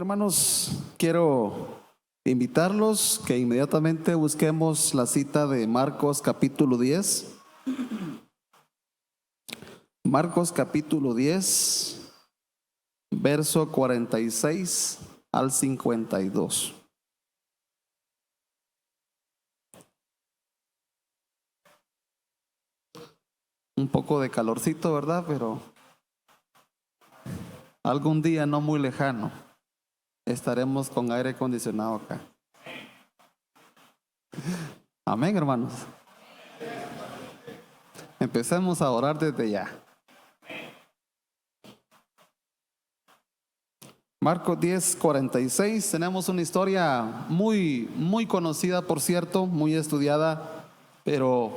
Hermanos, quiero invitarlos que inmediatamente busquemos la cita de Marcos capítulo 10. Marcos capítulo 10, verso 46 al 52. Un poco de calorcito, ¿verdad? Pero algún día no muy lejano estaremos con aire acondicionado acá. Amén, hermanos. Empecemos a orar desde ya. Marcos 10, 46. Tenemos una historia muy conocida, por cierto, muy estudiada, pero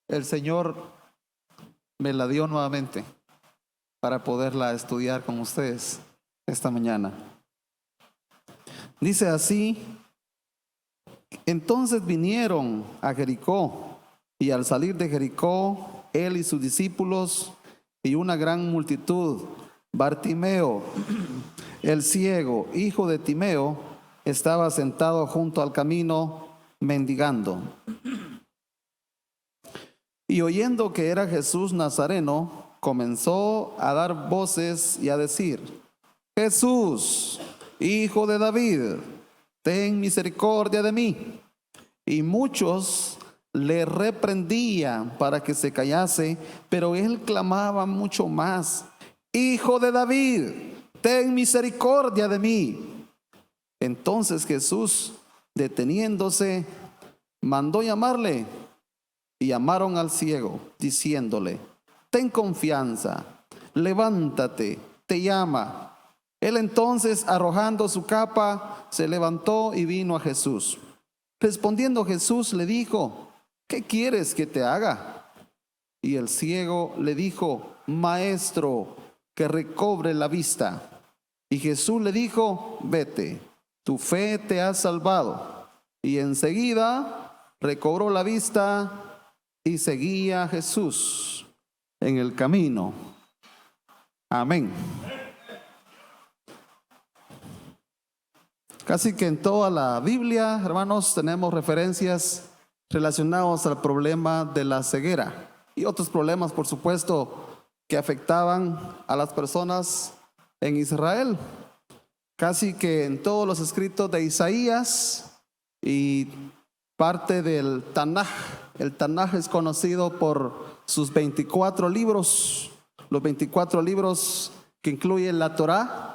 el Señor me la dio nuevamente para poderla estudiar con ustedes esta mañana. Dice así: entonces vinieron a Jericó, y al salir de Jericó, él y sus discípulos y una gran multitud, Bartimeo, el ciego, hijo de Timeo, estaba sentado junto al camino mendigando. Y oyendo que era Jesús Nazareno, comenzó a dar voces y a decir: Jesús, hijo de David, ten misericordia de mí. Y muchos le reprendían para que se callase, pero él clamaba mucho más: Hijo de David, ten misericordia de mí. Entonces Jesús, deteniéndose, mandó llamarle, y llamaron al ciego, diciéndole: ten confianza, levántate, te llama. Él entonces, arrojando su capa, se levantó y vino a Jesús. Respondiendo Jesús le dijo: ¿qué quieres que te haga? Y el ciego le dijo: Maestro, que recobre la vista. Y Jesús le dijo: vete, tu fe te ha salvado. Y enseguida recobró la vista y seguía a Jesús en el camino. Amén. Casi que en toda la Biblia, hermanos, tenemos referencias relacionadas al problema de la ceguera y otros problemas, por supuesto, que afectaban a las personas en Israel. Casi que en todos los escritos de Isaías y parte del Tanaj. El Tanaj es conocido por sus 24 libros, los 24 libros que incluyen la Torá,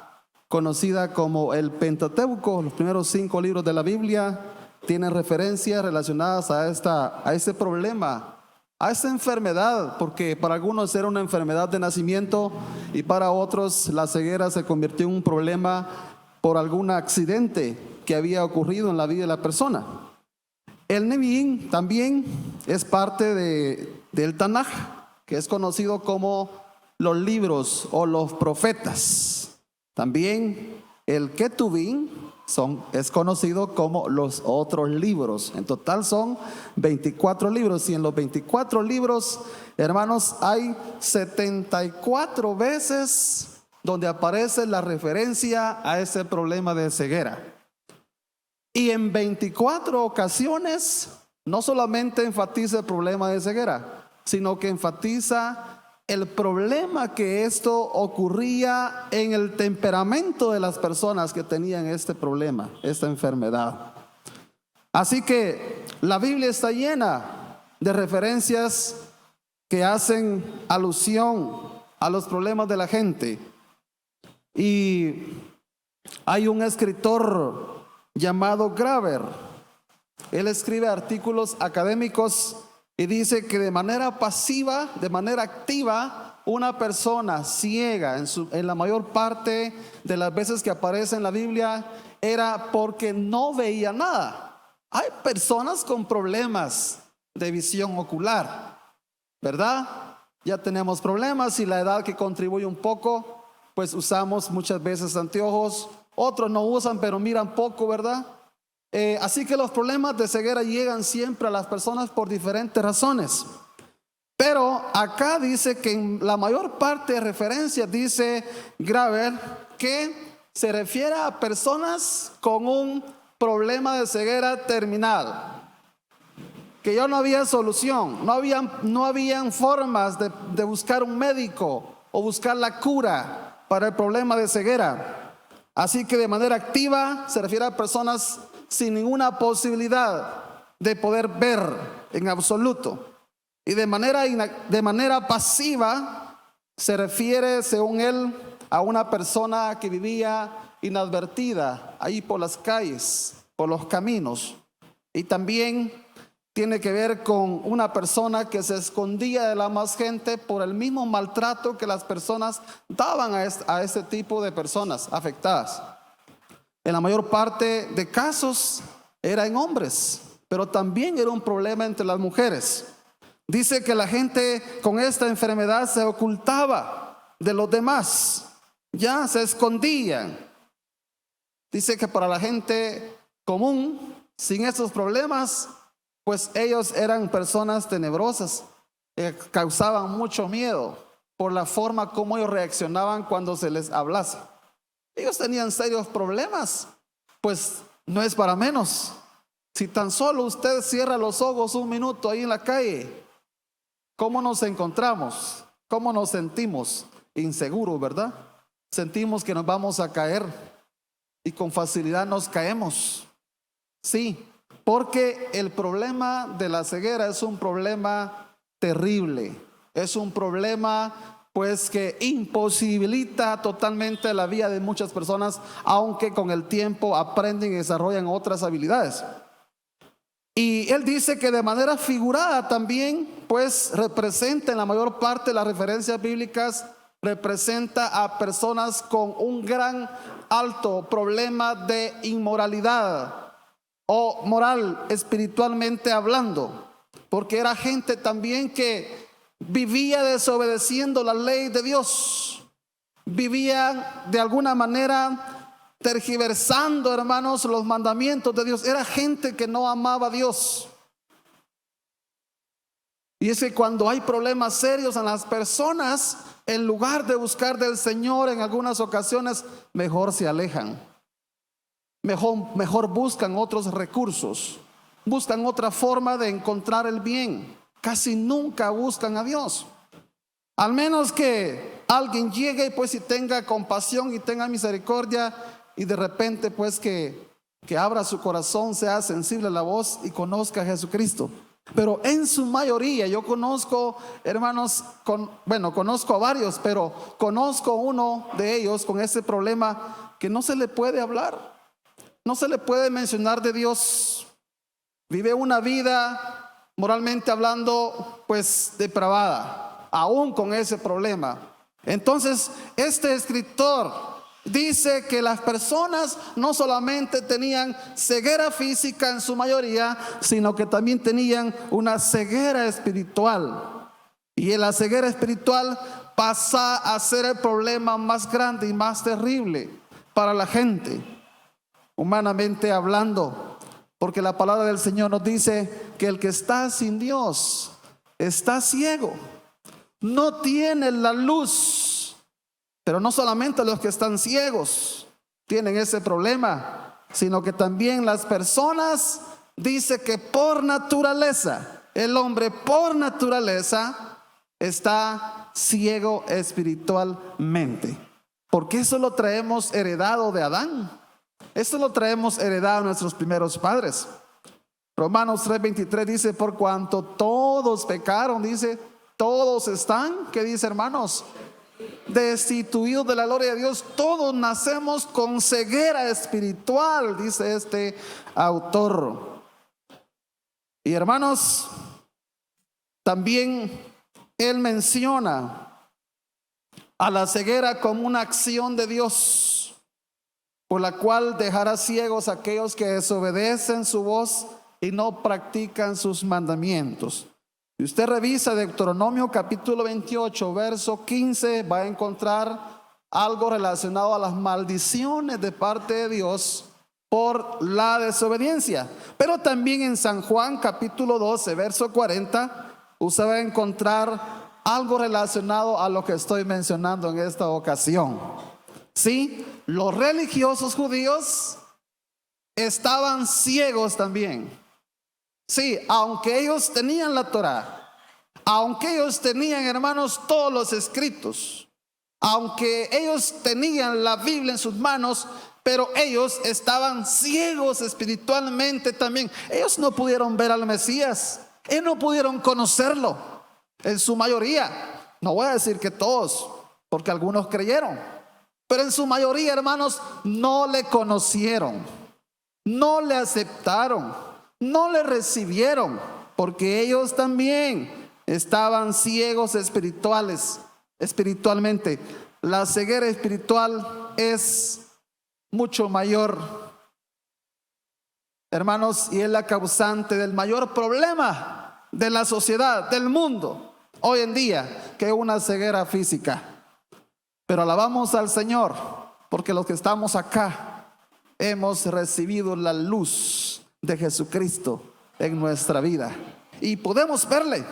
conocida como el Pentateuco. Los primeros 5 libros de la Biblia tienen referencias relacionadas a este problema, a esta enfermedad, porque para algunos era una enfermedad de nacimiento y para otros la ceguera se convirtió en un problema por algún accidente que había ocurrido en la vida de la persona. El Nevi'im también es parte del Tanaj, que es conocido como los libros o los profetas. También el Ketuvim es conocido como los otros libros. En total son 24 libros, y en los 24 libros, hermanos, hay 74 veces donde aparece la referencia a ese problema de ceguera. Y en 24 ocasiones no solamente enfatiza el problema de ceguera, sino que enfatiza el problema que esto ocurría en el temperamento de las personas que tenían este problema, esta enfermedad. Así que la Biblia está llena de referencias que hacen alusión a los problemas de la gente. Y hay un escritor llamado Graver. Él escribe artículos académicos y dice que de manera pasiva, de manera activa, una persona ciega en la mayor parte de las veces que aparece en la Biblia era porque no veía nada. Hay personas con problemas de visión ocular, ¿verdad? Ya tenemos problemas y la edad que contribuye un poco, pues usamos muchas veces anteojos. Otros no usan, pero miran poco, ¿verdad? Así que los problemas de ceguera llegan siempre a las personas por diferentes razones. Pero acá dice que en la mayor parte de referencias dice Graver que se refiere a personas con un problema de ceguera terminal, que ya no había solución, no habían formas de buscar un médico o buscar la cura para el problema de ceguera. Así que de manera activa se refiere a personas sin ninguna posibilidad de poder ver en absoluto. Y de manera pasiva se refiere, según él, a una persona que vivía inadvertida ahí por las calles, por los caminos. Y también tiene que ver con una persona que se escondía de la más gente por el mismo maltrato que las personas daban a este tipo de personas afectadas. En la mayor parte de casos era en hombres, pero también era un problema entre las mujeres. Dice que la gente con esta enfermedad se ocultaba de los demás, ya se escondían. Dice que para la gente común, sin esos problemas, pues ellos eran personas tenebrosas, causaban mucho miedo por la forma como ellos reaccionaban cuando se les hablase. Ellos tenían serios problemas, pues no es para menos. Si tan solo usted cierra los ojos un minuto ahí en la calle, ¿cómo nos encontramos? ¿Cómo nos sentimos? Inseguros, ¿verdad? Sentimos que nos vamos a caer y con facilidad nos caemos. Sí, porque el problema de la ceguera es un problema terrible. Es un problema pues que imposibilita totalmente la vida de muchas personas, aunque con el tiempo aprenden y desarrollan otras habilidades. Y él dice que de manera figurada también pues representa, en la mayor parte de las referencias bíblicas, representa a personas con un gran alto problema de inmoralidad o moral, espiritualmente hablando, porque era gente también que vivía desobedeciendo la ley de Dios, vivía de alguna manera tergiversando, hermanos, los mandamientos de Dios. Era gente que no amaba a Dios. Y es que cuando hay problemas serios en las personas, en lugar de buscar del Señor, en algunas ocasiones mejor se alejan. Mejor buscan otros recursos, buscan otra forma de encontrar el bien. Casi nunca buscan a Dios. Al menos que alguien llegue y pues y tenga compasión y tenga misericordia, y de repente pues que abra su corazón, sea sensible a la voz y conozca a Jesucristo. Pero en su mayoría, yo conozco, hermanos, conozco a varios, pero conozco uno de ellos con ese problema que no se le puede hablar. No se le puede mencionar de Dios. Vive una vida, moralmente hablando, pues depravada, aún con ese problema. Entonces, este escritor dice que las personas no solamente tenían ceguera física en su mayoría, sino que también tenían una ceguera espiritual. Y en la ceguera espiritual pasa a ser el problema más grande y más terrible para la gente, humanamente hablando, porque la palabra del Señor nos dice que el que está sin Dios está ciego, no tiene la luz. Pero no solamente los que están ciegos tienen ese problema, sino que también las personas, dice que por naturaleza, el hombre por naturaleza está ciego espiritualmente, porque eso lo traemos heredado de Adán. Esto lo traemos heredado a nuestros primeros padres. Romanos 3:23 dice: por cuanto todos pecaron, dice, todos están, ¿qué dice, hermanos? Destituidos de la gloria de Dios. Todos nacemos con ceguera espiritual, dice este autor. Y hermanos, también él menciona a la ceguera como una acción de Dios, por la cual dejará ciegos a aquellos que desobedecen su voz y no practican sus mandamientos. Si usted revisa Deuteronomio capítulo 28, verso 15, va a encontrar algo relacionado a las maldiciones de parte de Dios por la desobediencia. Pero también en San Juan capítulo 12, verso 40, usted va a encontrar algo relacionado a lo que estoy mencionando en esta ocasión. Sí, los religiosos judíos estaban ciegos también. Sí, aunque ellos tenían la Torá, aunque ellos tenían, hermanos, todos los escritos, aunque ellos tenían la Biblia en sus manos, pero ellos estaban ciegos espiritualmente también. Ellos no pudieron ver al Mesías, ellos no pudieron conocerlo en su mayoría. No voy a decir que todos, porque algunos creyeron, pero en su mayoría, hermanos, no le conocieron, no le aceptaron, no le recibieron, porque ellos también estaban ciegos espiritualmente. La ceguera espiritual es mucho mayor, hermanos, y es la causante del mayor problema de la sociedad, del mundo hoy en día, que una ceguera física. Pero alabamos al Señor, porque los que estamos acá hemos recibido la luz de Jesucristo en nuestra vida y podemos verle.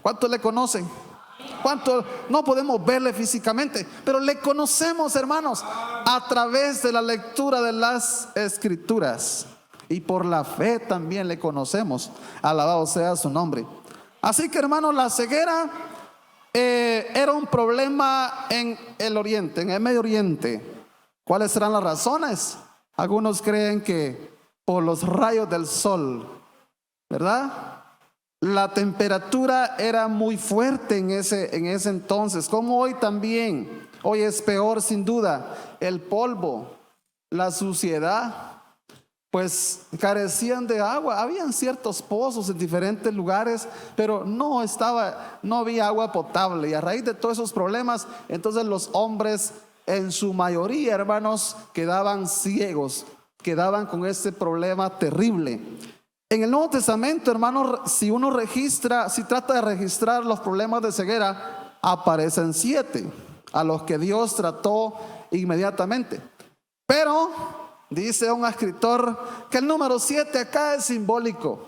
¿Cuántos le conocen? ¿Cuántos no podemos verle físicamente? Pero le conocemos, hermanos, a través de la lectura de las Escrituras, y por la fe también le conocemos. Alabado sea su nombre. Así que, hermanos, la ceguera era un problema en el Oriente, en el Medio Oriente. ¿Cuáles serán las razones? Algunos creen que por los rayos del sol, ¿verdad? La temperatura era muy fuerte en ese entonces, como hoy también. Hoy es peor, sin duda. El polvo, la suciedad, pues carecían de agua. Habían ciertos pozos en diferentes lugares, pero no había agua potable. Y a raíz de todos esos problemas, entonces los hombres, en su mayoría, hermanos, quedaban ciegos, quedaban con ese problema terrible. En el Nuevo Testamento, hermanos, si trata de registrar los problemas de ceguera, aparecen 7 a los que Dios trató inmediatamente. Pero dice un escritor que el número 7 acá es simbólico.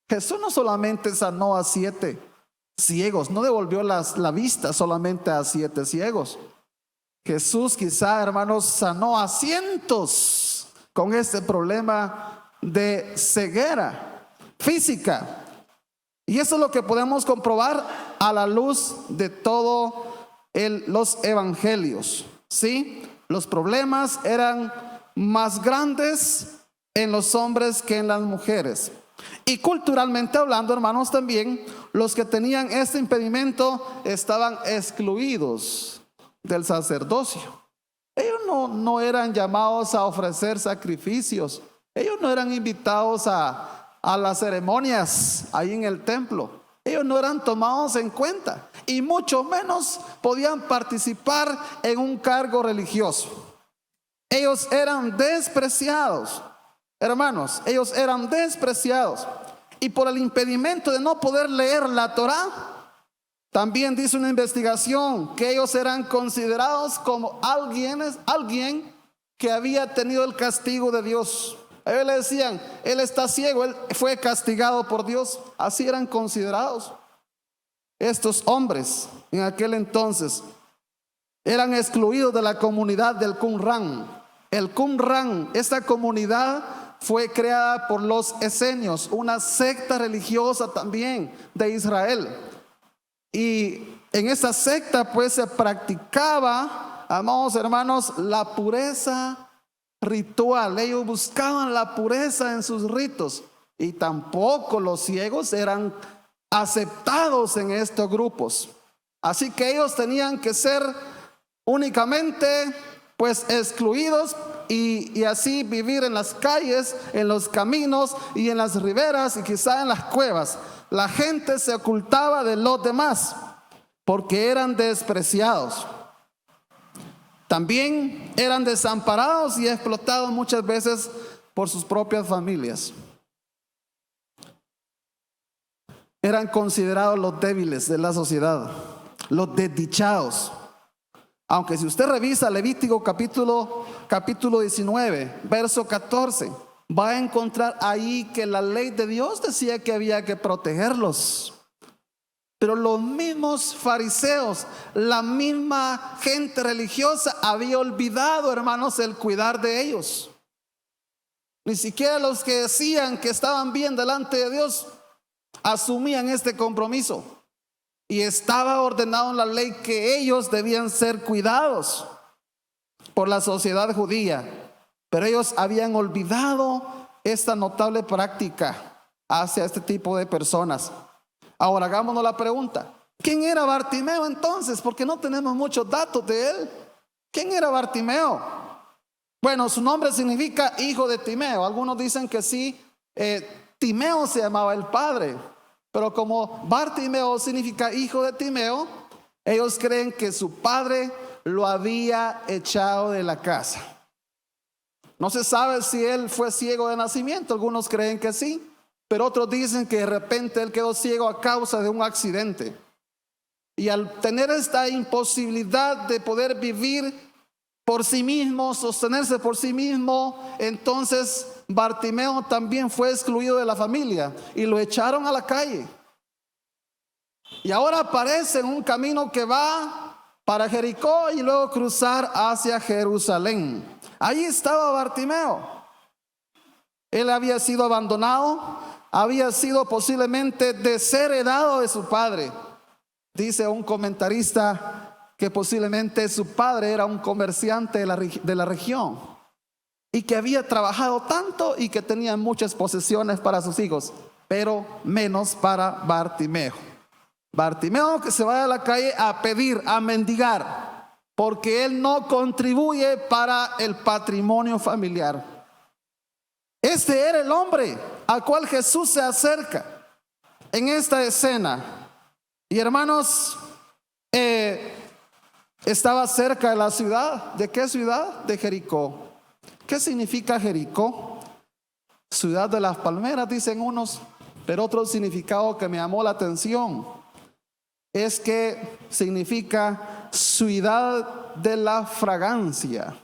Jesús no solamente sanó a 7 ciegos, no devolvió la vista solamente a 7 ciegos. Jesús quizá, hermanos, sanó a cientos con este problema de ceguera física. Y eso es lo que podemos comprobar a la luz de todos los evangelios. ¿Sí? Los problemas eran más grandes en los hombres que en las mujeres. Y culturalmente hablando, hermanos, también los que tenían este impedimento estaban excluidos del sacerdocio. Ellos no eran llamados a ofrecer sacrificios. Ellos no eran invitados a las ceremonias ahí en el templo. Ellos no eran tomados en cuenta, y mucho menos podían participar en un cargo religioso. Ellos eran despreciados, hermanos, ellos eran despreciados. Y por el impedimento de no poder leer la Torá, también dice una investigación que ellos eran considerados como alguien que había tenido el castigo de Dios. A ellos le decían: él está ciego, él fue castigado por Dios. Así eran considerados. Estos hombres en aquel entonces eran excluidos de la comunidad del Qumran. El Qumran, esta comunidad fue creada por los esenios, una secta religiosa también de Israel. Y en esa secta pues se practicaba, amados hermanos, la pureza ritual. Ellos buscaban la pureza en sus ritos, y tampoco los ciegos eran aceptados en estos grupos. Así que ellos tenían que ser únicamente pues excluidos, y así vivir en las calles, en los caminos y en las riberas, y quizá en las cuevas. La gente se ocultaba de los demás porque eran despreciados. También eran desamparados y explotados muchas veces por sus propias familias. Eran considerados los débiles de la sociedad, los desdichados. Aunque si usted revisa Levítico capítulo 19, verso 14, va a encontrar ahí que la ley de Dios decía que había que protegerlos. Pero los mismos fariseos, la misma gente religiosa había olvidado, hermanos, el cuidar de ellos. Ni siquiera los que decían que estaban bien delante de Dios asumían este compromiso. Y estaba ordenado en la ley que ellos debían ser cuidados por la sociedad judía. Pero ellos habían olvidado esta notable práctica hacia este tipo de personas. Ahora hagámonos la pregunta: ¿quién era Bartimeo entonces? Porque no tenemos muchos datos de él. ¿Quién era Bartimeo? Bueno, su nombre significa hijo de Timeo. Algunos dicen que sí, Timeo se llamaba el padre, pero como Bartimeo significa hijo de Timeo, ellos creen que su padre lo había echado de la casa. No se sabe si él fue ciego de nacimiento. Algunos creen que sí, pero otros dicen que de repente él quedó ciego a causa de un accidente. Y al tener esta imposibilidad de poder vivir por sí mismo, sostenerse por sí mismo, entonces Bartimeo también fue excluido de la familia y lo echaron a la calle. Y ahora aparece en un camino que va para Jericó y luego cruzar hacia Jerusalén. Ahí estaba Bartimeo. Él había sido abandonado, había sido posiblemente desheredado de su padre. Dice un comentarista que posiblemente su padre era un comerciante de la región y que había trabajado tanto y que tenía muchas posesiones para sus hijos, pero menos para Bartimeo. Bartimeo que se va a la calle a pedir, a mendigar, porque él no contribuye para el patrimonio familiar. Este era el hombre al cual Jesús se acerca en esta escena. Y hermanos, estaba cerca de la ciudad. ¿De qué ciudad? De Jericó. ¿Qué significa Jericó? Ciudad de las palmeras, dicen unos, pero otro significado que me llamó la atención es que significa ciudad de la fragancia.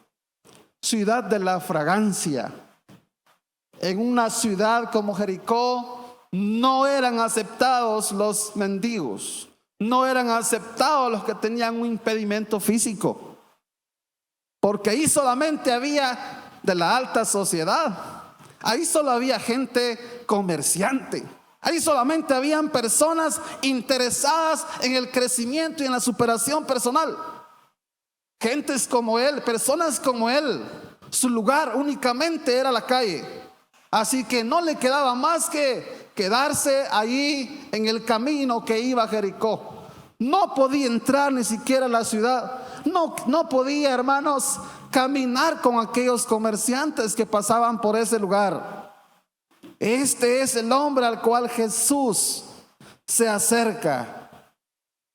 Ciudad de la fragancia. En una ciudad como Jericó no eran aceptados los mendigos, no eran aceptados los que tenían un impedimento físico, porque ahí solamente había de la alta sociedad, ahí solo había gente comerciante, ahí solamente habían personas interesadas en el crecimiento y en la superación personal. Gentes como él, personas como él, su lugar únicamente era la calle. Así que no le quedaba más que quedarse allí en el camino que iba a Jericó. No podía entrar ni siquiera a la ciudad. No podía, hermanos, caminar con aquellos comerciantes que pasaban por ese lugar. Este es el hombre al cual Jesús se acerca.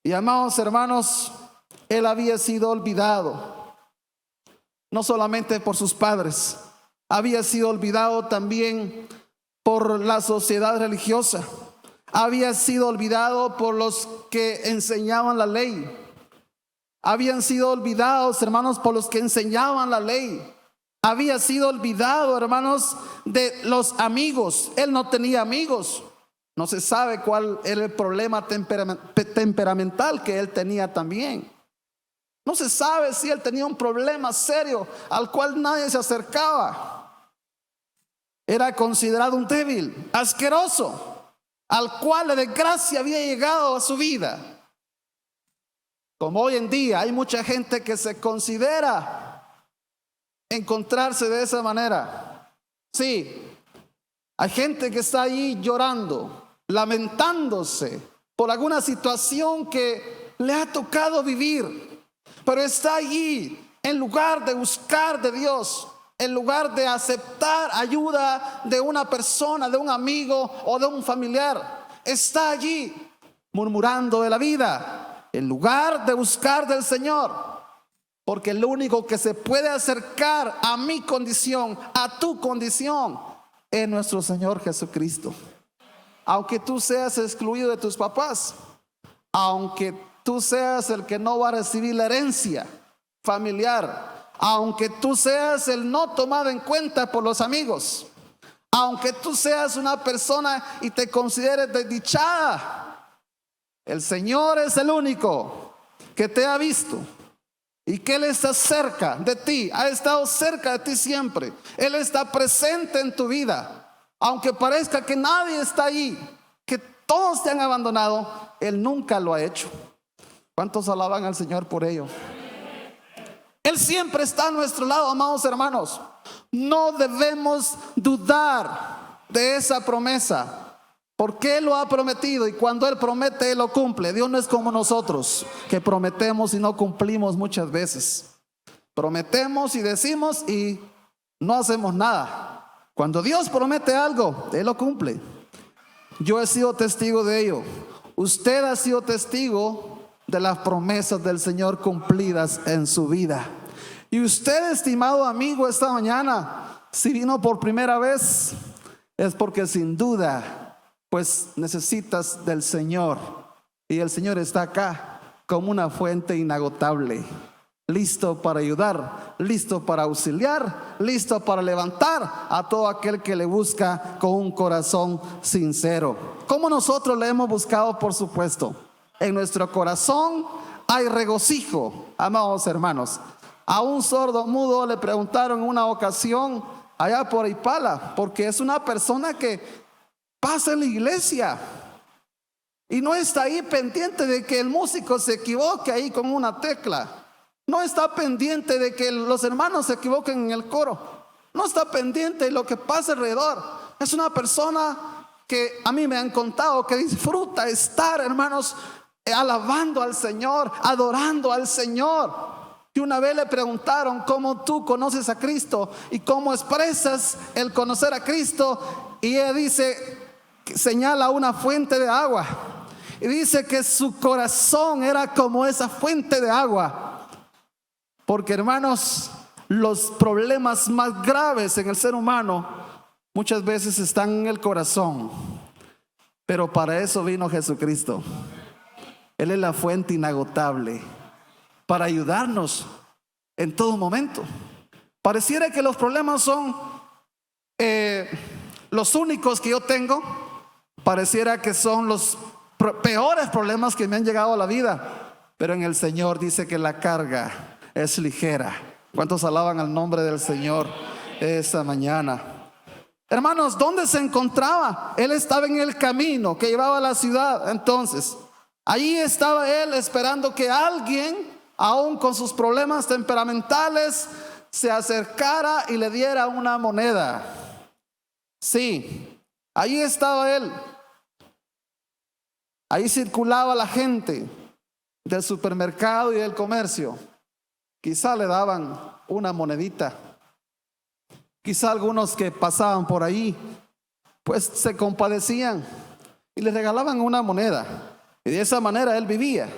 Y amados hermanos, él había sido olvidado, no solamente por sus padres, había sido olvidado también por la sociedad religiosa, había sido olvidado por los que enseñaban la ley, habían sido olvidados, hermanos, por los que enseñaban la ley, había sido olvidado, hermanos, de los amigos. Él no tenía amigos. No se sabe cuál era el problema temperamental que él tenía también. No se sabe si él tenía un problema serio al cual nadie se acercaba. Era considerado un débil, asqueroso, al cual la desgracia había llegado a su vida. Como hoy en día hay mucha gente que se considera encontrarse de esa manera. Sí, hay gente que está ahí llorando, lamentándose por alguna situación que le ha tocado vivir, pero está allí en lugar de buscar de Dios, en lugar de aceptar ayuda de una persona, de un amigo o de un familiar. Está allí murmurando de la vida, en lugar de buscar del Señor. Porque el único que se puede acercar a mi condición, a tu condición, es nuestro Señor Jesucristo. Aunque tú seas excluido de tus papás, aunque tú seas el que no va a recibir la herencia familiar, aunque tú seas el no tomado en cuenta por los amigos, aunque tú seas una persona y te consideres desdichada, El Señor es el único que te ha visto y que Él está cerca de ti, ha estado cerca de ti siempre. Él está presente en tu vida. Aunque parezca que nadie está ahí, que todos te han abandonado, Él nunca lo ha hecho. ¿Cuántos alaban al Señor por ello? Él siempre está a nuestro lado, amados hermanos. No debemos dudar de esa promesa, porque Él lo ha prometido, y cuando Él promete, Él lo cumple. Dios no es como nosotros, que prometemos y no cumplimos muchas veces. Prometemos y decimos y no hacemos nada. Cuando Dios promete algo, Él lo cumple. Yo he sido testigo de ello. Usted ha sido testigo de las promesas del Señor cumplidas en su vida. Y usted, estimado amigo, esta mañana, si vino por primera vez, es porque sin duda, pues necesitas del Señor. Y el Señor está acá como una fuente inagotable, listo para ayudar, listo para auxiliar, listo para levantar a todo aquel que le busca con un corazón sincero. Como nosotros le hemos buscado, por supuesto. En nuestro corazón hay regocijo, amados hermanos. A un sordo mudo le preguntaron en una ocasión allá por Ipala, porque es una persona que pasa en la iglesia y no está ahí pendiente de que el músico se equivoque ahí con una tecla. No está pendiente de que los hermanos se equivoquen en el coro. No está pendiente de lo que pasa alrededor. Es una persona que a mí me han contado que disfruta estar, hermanos, alabando al Señor, adorando al Señor. Y una vez le preguntaron: ¿cómo tú conoces a Cristo y cómo expresas el conocer a Cristo? Y él dice, señala una fuente de agua, y dice que su corazón era como esa fuente de agua. Porque, hermanos, los problemas más graves en el ser humano muchas veces están en el corazón. Pero para eso vino Jesucristo. Él es la fuente inagotable para ayudarnos en todo momento. Pareciera que los problemas son los únicos que yo tengo. Pareciera que son los peores problemas que me han llegado a la vida. Pero en el Señor dice que la carga es ligera. ¿Cuántos alaban al nombre del Señor esta mañana? Hermanos, ¿dónde se encontraba? Él estaba en el camino que llevaba a la ciudad. Entonces, allí estaba Él esperando que alguien, aún con sus problemas temperamentales, se acercara y le diera una moneda. Sí, allí estaba Él. Ahí circulaba la gente del supermercado y del comercio. Quizá le daban una monedita. Quizá algunos que pasaban por ahí, pues se compadecían y le regalaban una moneda. Y de esa manera Él vivía.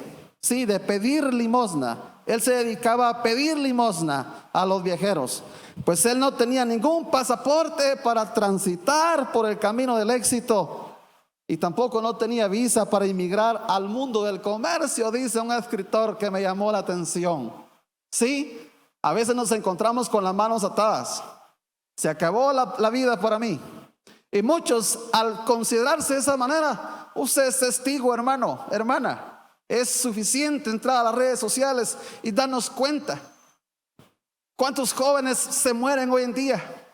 Sí, de pedir limosna. Él se dedicaba a pedir limosna a los viajeros. Pues Él no tenía ningún pasaporte para transitar por el camino del éxito. Y tampoco no tenía visa para inmigrar al mundo del comercio, dice un escritor que me llamó la atención. Sí, a veces nos encontramos con las manos atadas. Se acabó la vida para mí. Y muchos, al considerarse de esa manera, usted es testigo, hermano, hermana. Es suficiente entrar a las redes sociales y darnos cuenta. ¿Cuántos jóvenes se mueren hoy en día?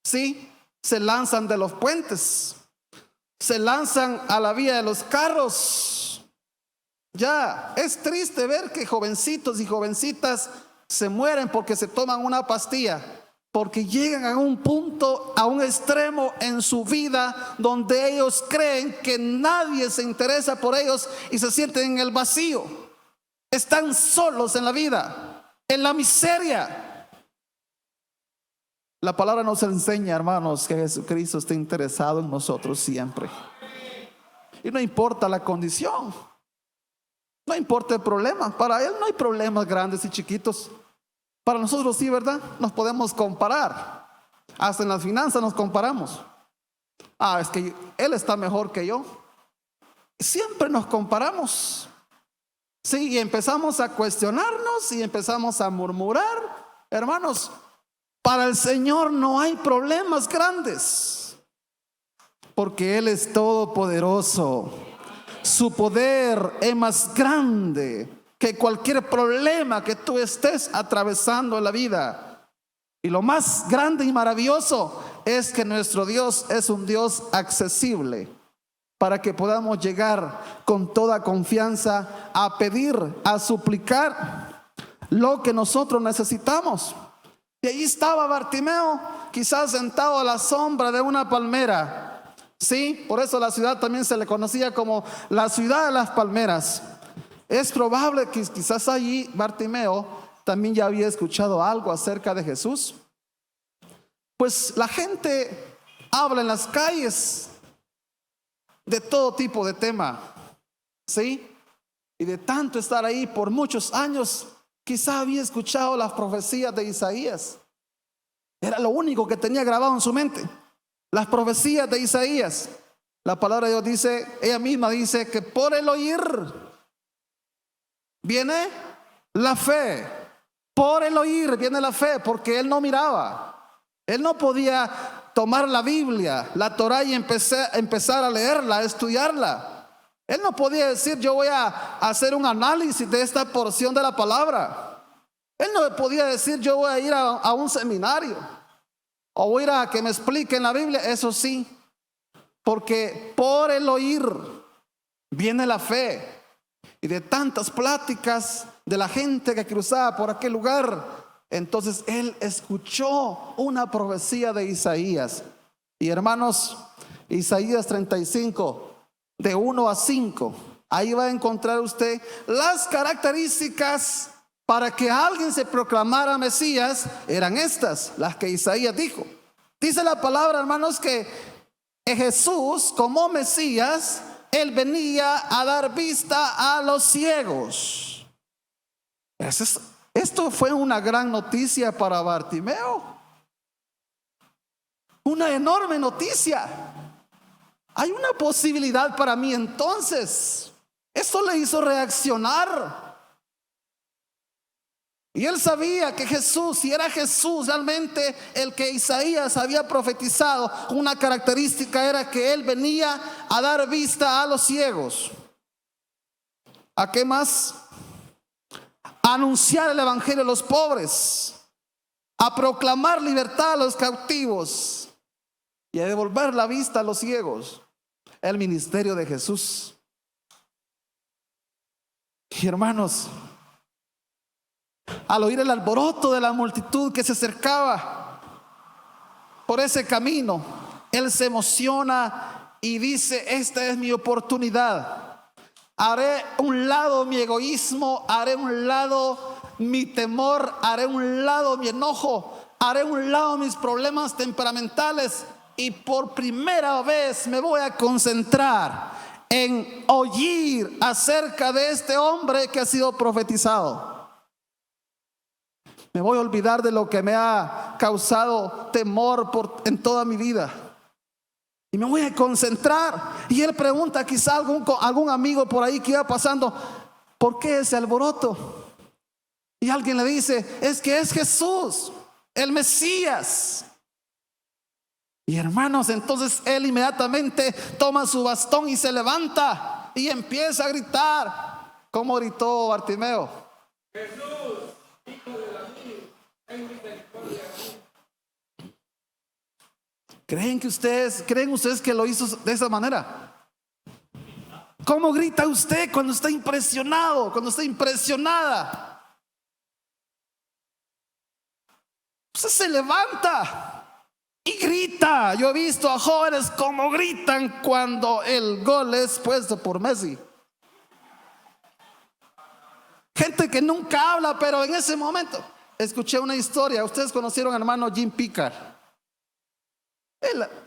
Sí, se lanzan de los puentes, se lanzan a la vía de los carros. Ya, es triste ver que jovencitos y jovencitas se mueren porque se toman una pastilla, porque llegan a un punto, a un extremo en su vida donde ellos creen que nadie se interesa por ellos y se sienten en el vacío. Están solos en la vida, en la miseria. La palabra nos enseña, hermanos, que Jesucristo está interesado en nosotros siempre. Y no importa la condición, no importa el problema. Para Él no hay problemas grandes y chiquitos. Para nosotros sí, ¿verdad? Nos podemos comparar. Hasta en las finanzas nos comparamos. Es que Él está mejor que yo. Siempre nos comparamos. Sí, y empezamos a cuestionarnos y empezamos a murmurar. Hermanos, para el Señor no hay problemas grandes, porque Él es todopoderoso. su poder es más grande que cualquier problema que tú estés atravesando en la vida. Y lo más grande y maravilloso es que nuestro Dios es un Dios accesible, para que podamos llegar con toda confianza a pedir, a suplicar lo que nosotros necesitamos. Y allí estaba Bartimeo, quizás sentado a la sombra de una palmera. Sí, por eso la ciudad también se le conocía como la ciudad de las palmeras. Es probable que quizás allí Bartimeo también ya había escuchado algo acerca de Jesús. Pues la gente habla en las calles de todo tipo de tema, ¿sí? Y de tanto estar ahí por muchos años, quizá había escuchado las profecías de Isaías. Era lo único que tenía grabado en su mente, las profecías de Isaías. La palabra de Dios dice, ella misma dice que por el oír viene la fe. Por el oír viene la fe, porque él no miraba. Él no podía tomar la Biblia, la Torá, y empezar a leerla, a estudiarla. Él no podía decir, yo voy a hacer un análisis de esta porción de la palabra. Él no podía decir, yo voy a ir a un seminario o voy a ir a que me expliquen la Biblia. Eso sí, porque por el oír viene la fe. Y de tantas pláticas de la gente que cruzaba por aquel lugar, entonces él escuchó una profecía de Isaías. Y hermanos, Isaías 35, de 1 a 5, ahí va a encontrar usted las características para que alguien se proclamara Mesías. Eran estas, las que Isaías dijo. Dice la palabra, hermanos, que Jesús como Mesías, él venía a dar vista a los ciegos. Esto fue una gran noticia para Bartimeo, una enorme noticia. Hay una posibilidad para mí entonces. Eso le hizo reaccionar. Y él sabía que Jesús, si era Jesús realmente el que Isaías había profetizado, una característica era que él venía a dar vista a los ciegos. ¿A qué más? A anunciar el evangelio a los pobres, a proclamar libertad a los cautivos y a devolver la vista a los ciegos. El ministerio de Jesús. Y hermanos, al oír el alboroto de la multitud que se acercaba por ese camino, él se emociona y dice, esta es mi oportunidad. Haré un lado mi egoísmo, haré un lado mi temor, haré un lado mi enojo, haré un lado mis problemas temperamentales, y por primera vez me voy a concentrar en oír acerca de este hombre que ha sido profetizado. Me voy a olvidar de lo que me ha causado temor en toda mi vida, y me voy a concentrar. Y él pregunta, quizá algún amigo por ahí que iba pasando, ¿por qué ese alboroto? Y alguien le dice, es que es Jesús, el Mesías. Y hermanos, entonces él inmediatamente toma su bastón y se levanta y empieza a gritar. ¿Cómo gritó Bartimeo? Jesús, hijo de David, ten misericordia de mí. ¿Creen ustedes que lo hizo de esa manera? ¿Cómo grita usted cuando está impresionado, cuando está impresionada? Usted se levanta y grita. Yo he visto a jóvenes como gritan cuando el gol es puesto por Messi. Gente que nunca habla, pero en ese momento. Escuché una historia. Ustedes conocieron al hermano Jim Picard.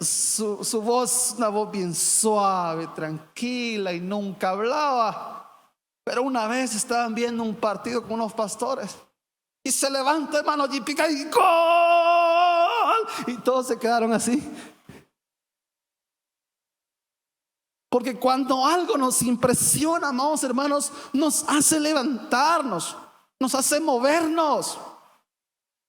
Su voz, una voz bien suave, tranquila, y nunca hablaba. Pero una vez estaban viendo un partido con unos pastores y se levanta hermano Jim Picard y ¡gol! Y todos se quedaron así. Porque cuando algo nos impresiona, amados hermanos, nos hace levantarnos, nos hace movernos,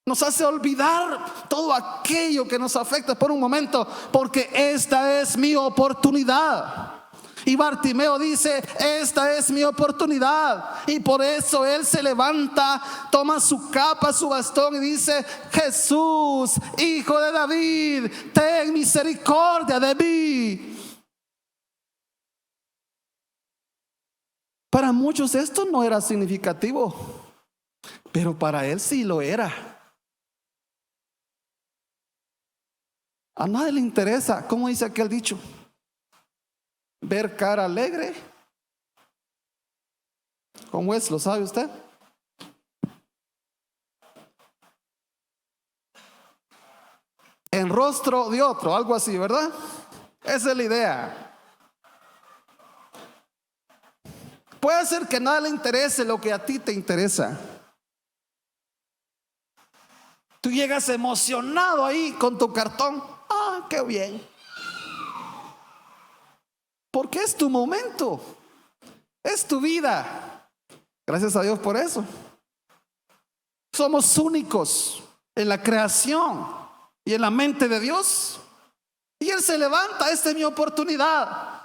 nos hace olvidar todo aquello que nos afecta por un momento, porque esta es mi oportunidad. Y Bartimeo dice: esta es mi oportunidad. Y por eso él se levanta, toma su capa, su bastón y dice: Jesús, hijo de David, ten misericordia de mí. Para muchos esto no era significativo, pero para él sí lo era. A nadie le interesa, ¿cómo dice aquel dicho? Ver cara alegre. ¿Cómo es? ¿Lo sabe usted? En rostro de otro, algo así, ¿verdad? Esa es la idea. Puede ser que a nadie le interese lo que a ti te interesa. Tú llegas emocionado ahí con tu cartón. Ah, qué bien. Porque es tu momento, es tu vida. Gracias a Dios por eso. Somos únicos en la creación y en la mente de Dios. Y Él se levanta: esta es mi oportunidad.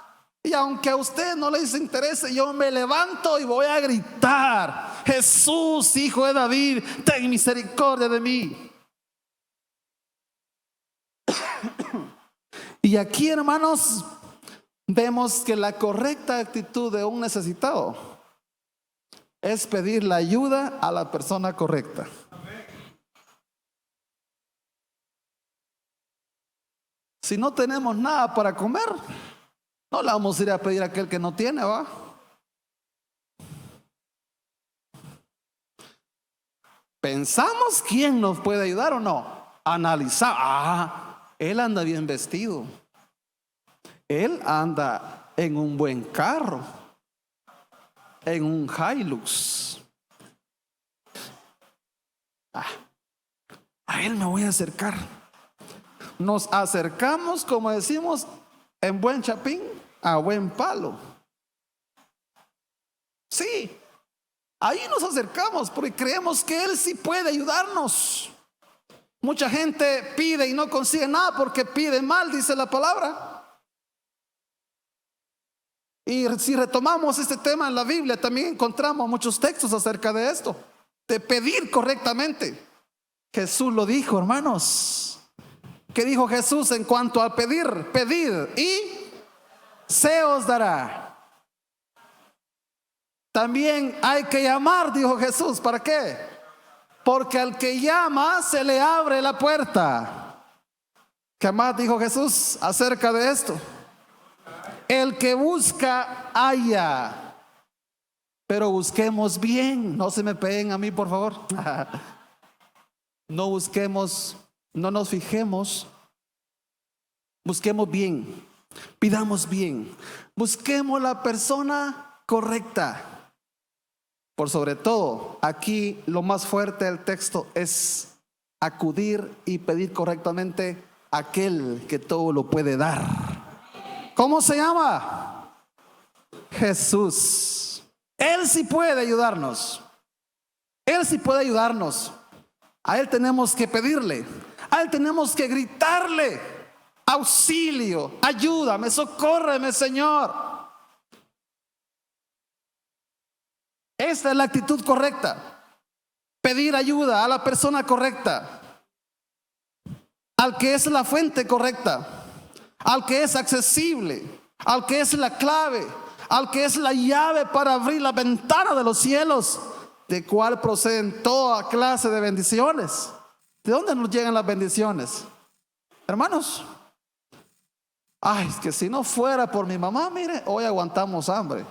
Y aunque a usted no les interese, yo me levanto y voy a gritar: Jesús, hijo de David, ten misericordia de mí. Y aquí, hermanos, vemos que la correcta actitud de un necesitado es pedir la ayuda a la persona correcta. Si no tenemos nada para comer, no le vamos a ir a pedir a aquel que no tiene, ¿va? Pensamos quién nos puede ayudar o no. Analizar: ah, él anda bien vestido, él anda en un buen carro, en un Hilux. A él me voy a acercar. Nos acercamos, como decimos en buen chapín, a buen palo. Sí, ahí nos acercamos porque creemos que Él sí puede ayudarnos. Mucha gente pide y no consigue nada porque pide mal, dice la palabra. Y si retomamos este tema en la Biblia, también encontramos muchos textos acerca de esto, de pedir correctamente. Jesús lo dijo, hermanos. ¿Qué dijo Jesús en cuanto a pedir? Pedid y se os dará. También hay que llamar, dijo Jesús. ¿Para qué? Porque al que llama se le abre la puerta. ¿Qué más dijo Jesús acerca de esto? El que busca, halla. Pero busquemos bien. No se me peguen a mí, por favor. No busquemos, no nos fijemos. Busquemos bien. Pidamos bien. Busquemos la persona correcta. Por sobre todo, aquí lo más fuerte del texto es acudir y pedir correctamente a aquel que todo lo puede dar. ¿Cómo se llama? Jesús. Él sí puede ayudarnos. Él sí puede ayudarnos. A Él tenemos que pedirle. A Él tenemos que gritarle: auxilio, ayúdame, socórreme, Señor. Esta es la actitud correcta. Pedir ayuda a la persona correcta, al que es la fuente correcta, al que es accesible, al que es la clave, al que es la llave para abrir la ventana de los cielos, de cual proceden toda clase de bendiciones. ¿De dónde nos llegan las bendiciones, hermanos? Ay, es que si no fuera por mi mamá, mire, hoy aguantamos hambre.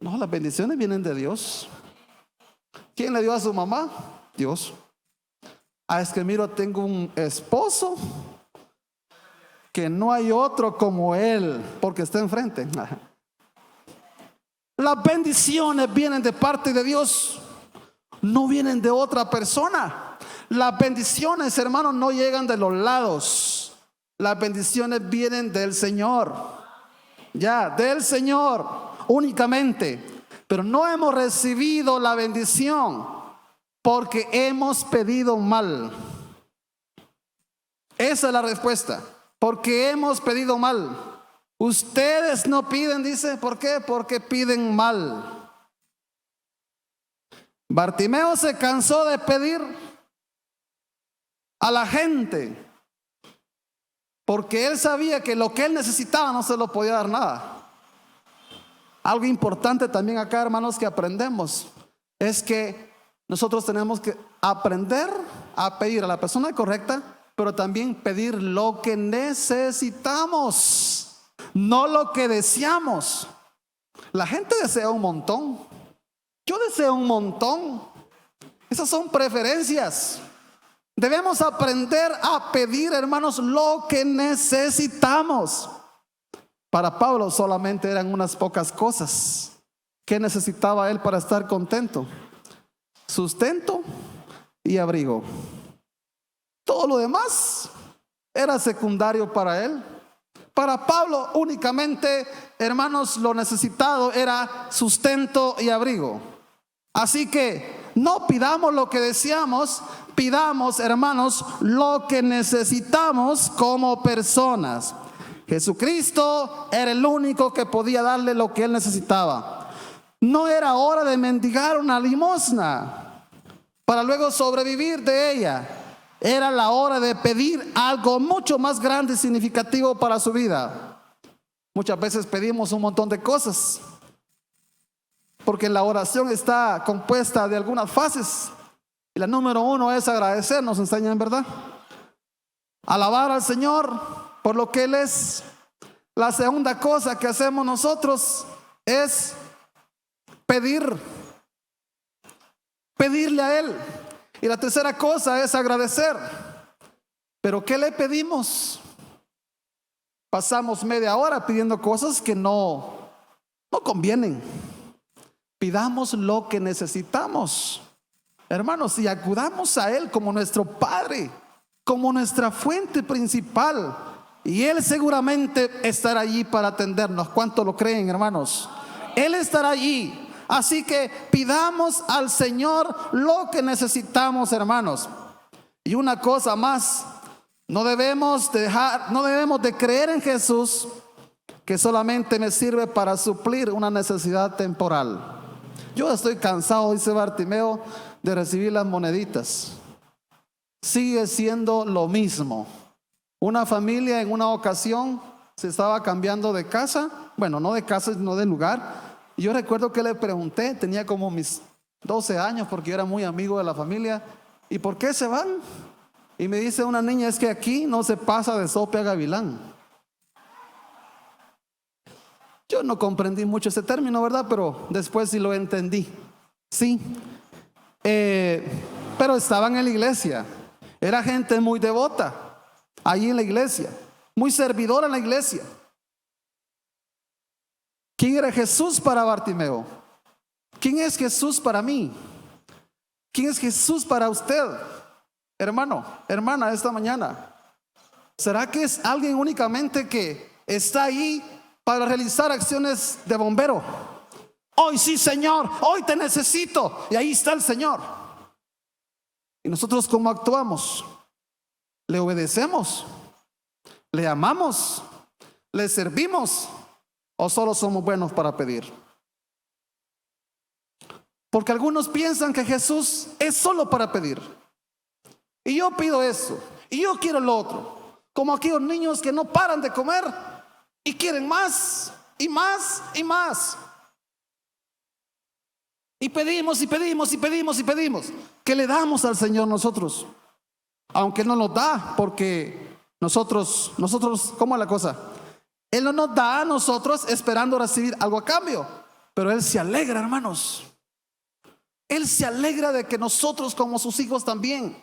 No, las bendiciones vienen de Dios. ¿Quién le dio a su mamá? Dios. Ah, es que miro, tengo un esposo que no hay otro como él, porque está enfrente. Las bendiciones vienen de parte de Dios, no vienen de otra persona. Las bendiciones, hermanos, no llegan de los lados. Las bendiciones vienen del Señor. Ya, del Señor únicamente. Pero no hemos recibido la bendición porque hemos pedido mal. Esa es la respuesta. Porque hemos pedido mal. Ustedes no piden, dice, ¿por qué? Porque piden mal. Bartimeo se cansó de pedir a la gente, porque él sabía que lo que él necesitaba no se lo podía dar nada. Algo importante también acá, hermanos, que aprendemos es que nosotros tenemos que aprender a pedir a la persona correcta, pero también pedir lo que necesitamos, no lo que deseamos. La gente desea un montón. Yo deseo un montón. Esas son preferencias. Debemos aprender a pedir, hermanos, lo que necesitamos. Para Pablo solamente eran unas pocas cosas. ¿Qué necesitaba él para estar contento? Sustento y abrigo. Todo lo demás era secundario para él. Para Pablo únicamente, hermanos, lo necesitado era sustento y abrigo. Así que no pidamos lo que deseamos, pidamos, hermanos, lo que necesitamos como personas. Jesucristo era el único que podía darle lo que él necesitaba. No era hora de mendigar una limosna para luego sobrevivir de ella. Era la hora de pedir algo mucho más grande y significativo para su vida. Muchas veces pedimos un montón de cosas, porque la oración está compuesta de algunas fases. Y la número 1 es agradecer, nos enseñan, ¿verdad? Alabar al Señor por lo que Él es. La segunda cosa que hacemos nosotros es pedirle a Él. Y la tercera cosa es agradecer. Pero ¿qué le pedimos? Pasamos media hora pidiendo cosas que no convienen. Pidamos lo que necesitamos, hermanos, y acudamos a Él como nuestro Padre, como nuestra fuente principal, y Él seguramente estará allí para atendernos. ¿Cuánto lo creen, hermanos? Él estará allí. Así que pidamos al Señor lo que necesitamos, hermanos. Y una cosa más, no debemos de creer en Jesús que solamente me sirve para suplir una necesidad temporal. Yo estoy cansado, dice Bartimeo, de recibir las moneditas. Sigue siendo lo mismo. Una familia en una ocasión se estaba cambiando de casa. Bueno, no de casa, sino de lugar. Y yo recuerdo que le pregunté, tenía como mis 12 años, porque yo era muy amigo de la familia. ¿Y por qué se van? Y me dice una niña, es que aquí no se pasa de sope a gavilán. Yo no comprendí mucho ese término, ¿verdad? Pero después sí lo entendí. Sí. Pero estaban en la iglesia. Era gente muy devota allí en la iglesia, muy servidora en la iglesia. ¿Quién era Jesús para Bartimeo? ¿Quién es Jesús para mí? ¿Quién es Jesús para usted, hermano, hermana, esta mañana? ¿Será que es alguien únicamente que está ahí para realizar acciones de bombero? Hoy sí, Señor, hoy te necesito. Y ahí está el Señor. ¿Y nosotros cómo actuamos? ¿Le obedecemos? ¿Le amamos? ¿Le servimos? ¿O solo somos buenos para pedir? Porque algunos piensan que Jesús es solo para pedir. Y yo pido eso, y yo quiero lo otro. Como aquellos niños que no paran de comer y quieren más y más y más. Y pedimos y pedimos y pedimos y pedimos. ¿Qué le damos al Señor nosotros? Aunque no nos da, porque nosotros, ¿cómo es la cosa? Él no nos da a nosotros esperando recibir algo a cambio, pero Él se alegra, hermanos. Él se alegra de que nosotros como sus hijos también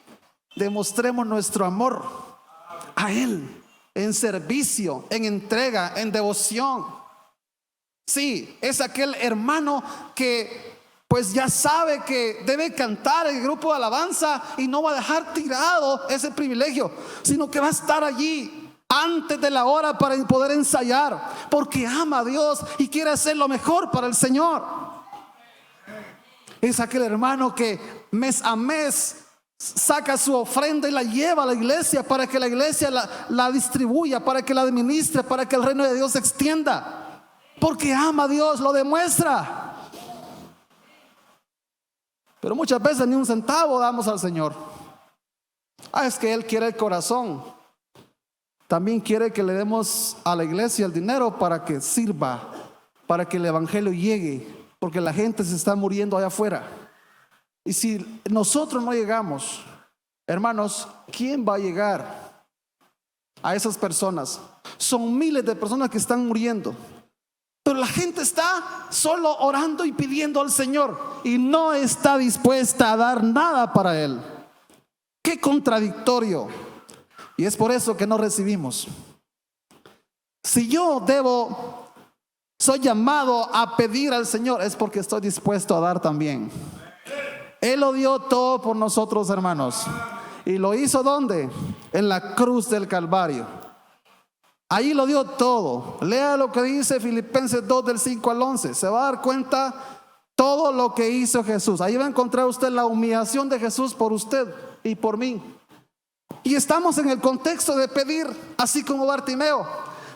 demostremos nuestro amor a Él en servicio, en entrega, en devoción. Sí, es aquel hermano que pues ya sabe que debe cantar en el grupo de alabanza y no va a dejar tirado ese privilegio, sino que va a estar allí antes de la hora para poder ensayar, porque ama a Dios y quiere hacer lo mejor para el Señor. Es aquel hermano que mes a mes saca su ofrenda y la lleva a la iglesia para que la iglesia la distribuya, para que la administre, para que el reino de Dios se extienda. Porque ama a Dios, lo demuestra. Pero muchas veces ni un centavo damos al Señor. Es que Él quiere el corazón. También quiere que le demos a la iglesia el dinero para que sirva, para que el evangelio llegue, porque la gente se está muriendo allá afuera. Y si nosotros no llegamos, hermanos, ¿quién va a llegar a esas personas? Son miles de personas que están muriendo, pero la gente está solo orando y pidiendo al Señor y no está dispuesta a dar nada para Él. Qué contradictorio. Y es por eso que no recibimos. Si yo soy llamado a pedir al Señor, es porque estoy dispuesto a dar también. Él lo dio todo por nosotros, hermanos. ¿Y lo hizo dónde? En la cruz del Calvario. Ahí lo dio todo. Lea lo que dice Filipenses 2 del 5 al 11. Se va a dar cuenta todo lo que hizo Jesús. Ahí va a encontrar usted la humillación de Jesús por usted y por mí. Y estamos en el contexto de pedir, así como Bartimeo.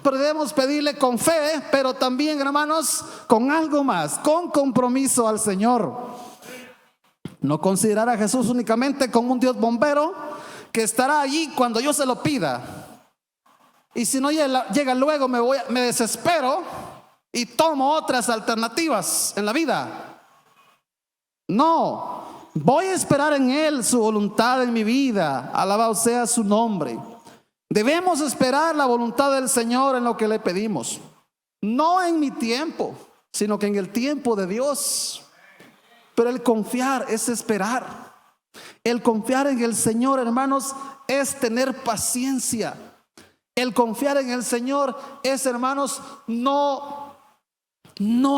Pero debemos pedirle con fe, pero también, hermanos, con algo más, con compromiso al Señor. No considerar a Jesús únicamente como un Dios bombero que estará allí cuando yo se lo pida. Y si no llega luego me desespero y tomo otras alternativas en la vida. No, voy a esperar en Él su voluntad en mi vida. Alabado sea su nombre. Debemos esperar la voluntad del Señor en lo que le pedimos. No en mi tiempo, sino que en el tiempo de Dios. Pero el confiar es esperar. El confiar en el Señor, hermanos, es tener paciencia. El confiar en el Señor es, hermanos, no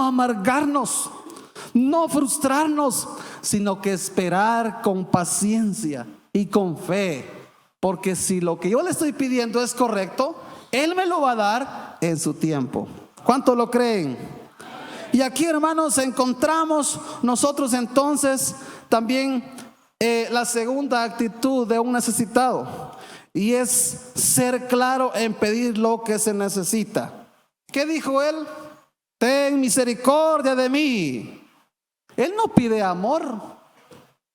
amargarnos, no frustrarnos, sino que esperar con paciencia y con fe. Porque si lo que yo le estoy pidiendo es correcto, Él me lo va a dar en su tiempo. ¿Cuántos lo creen? Y aquí, hermanos, encontramos nosotros entonces también la segunda actitud de un necesitado, y es ser claro en pedir lo que se necesita. ¿Qué dijo él? Ten misericordia de mí. Él no pide amor.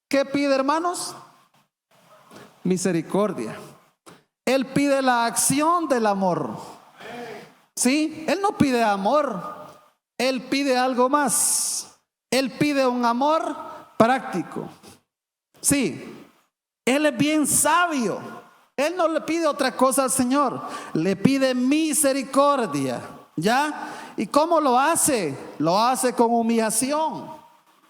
¿Qué pide, hermanos? Misericordia. Él pide la acción del amor. ¿Sí? Él no pide amor. Él pide algo más. Él pide un amor práctico. Sí, Él es bien sabio. Él no le pide otra cosa al Señor. Le pide misericordia. ¿Ya? ¿Y cómo lo hace? Lo hace con humillación.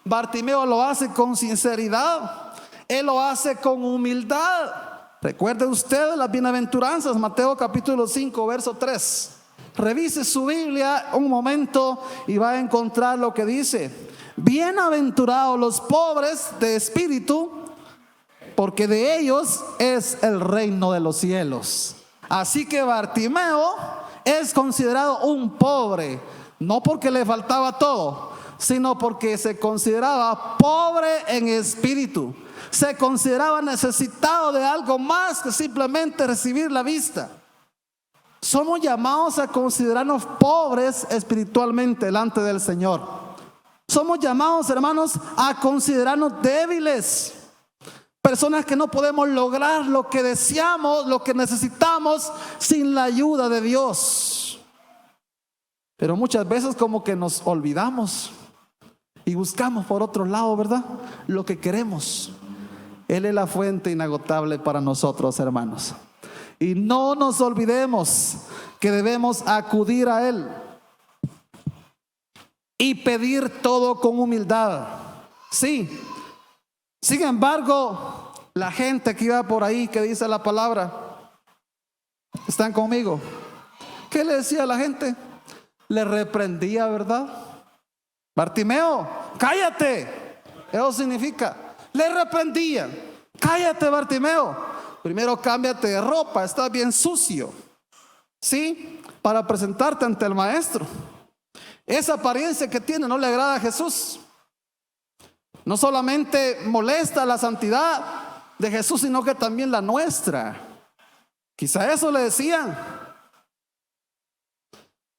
Bartimeo lo hace con sinceridad. Él lo hace con humildad. Recuerde usted las bienaventuranzas, Mateo capítulo 5, verso 3. Revise su Biblia un momento y va a encontrar lo que dice: bienaventurados los pobres de espíritu, porque de ellos es el reino de los cielos. Así que Bartimeo es considerado un pobre, no porque le faltaba todo, sino porque se consideraba pobre en espíritu. Se consideraba necesitado de algo más que simplemente recibir la vista. Somos llamados a considerarnos pobres espiritualmente delante del Señor. Somos llamados, hermanos, a considerarnos débiles, personas que no podemos lograr lo que deseamos, lo que necesitamos sin la ayuda de Dios. Pero muchas veces como que nos olvidamos y buscamos por otro lado, ¿verdad?, lo que queremos. Él es la fuente inagotable para nosotros, hermanos. Y no nos olvidemos que debemos acudir a Él y pedir todo con humildad. Sí. Sin embargo, la gente que iba por ahí, que dice la palabra, ¿están conmigo? ¿Qué le decía a la gente? Le reprendía, ¿verdad? Bartimeo, cállate. Eso significa, le reprendían. Cállate, Bartimeo. Primero cámbiate de ropa, estás bien sucio. ¿Sí? Para presentarte ante el maestro. Esa apariencia que tiene no le agrada a Jesús. No solamente molesta la santidad de Jesús, sino que también la nuestra. Quizá eso le decían: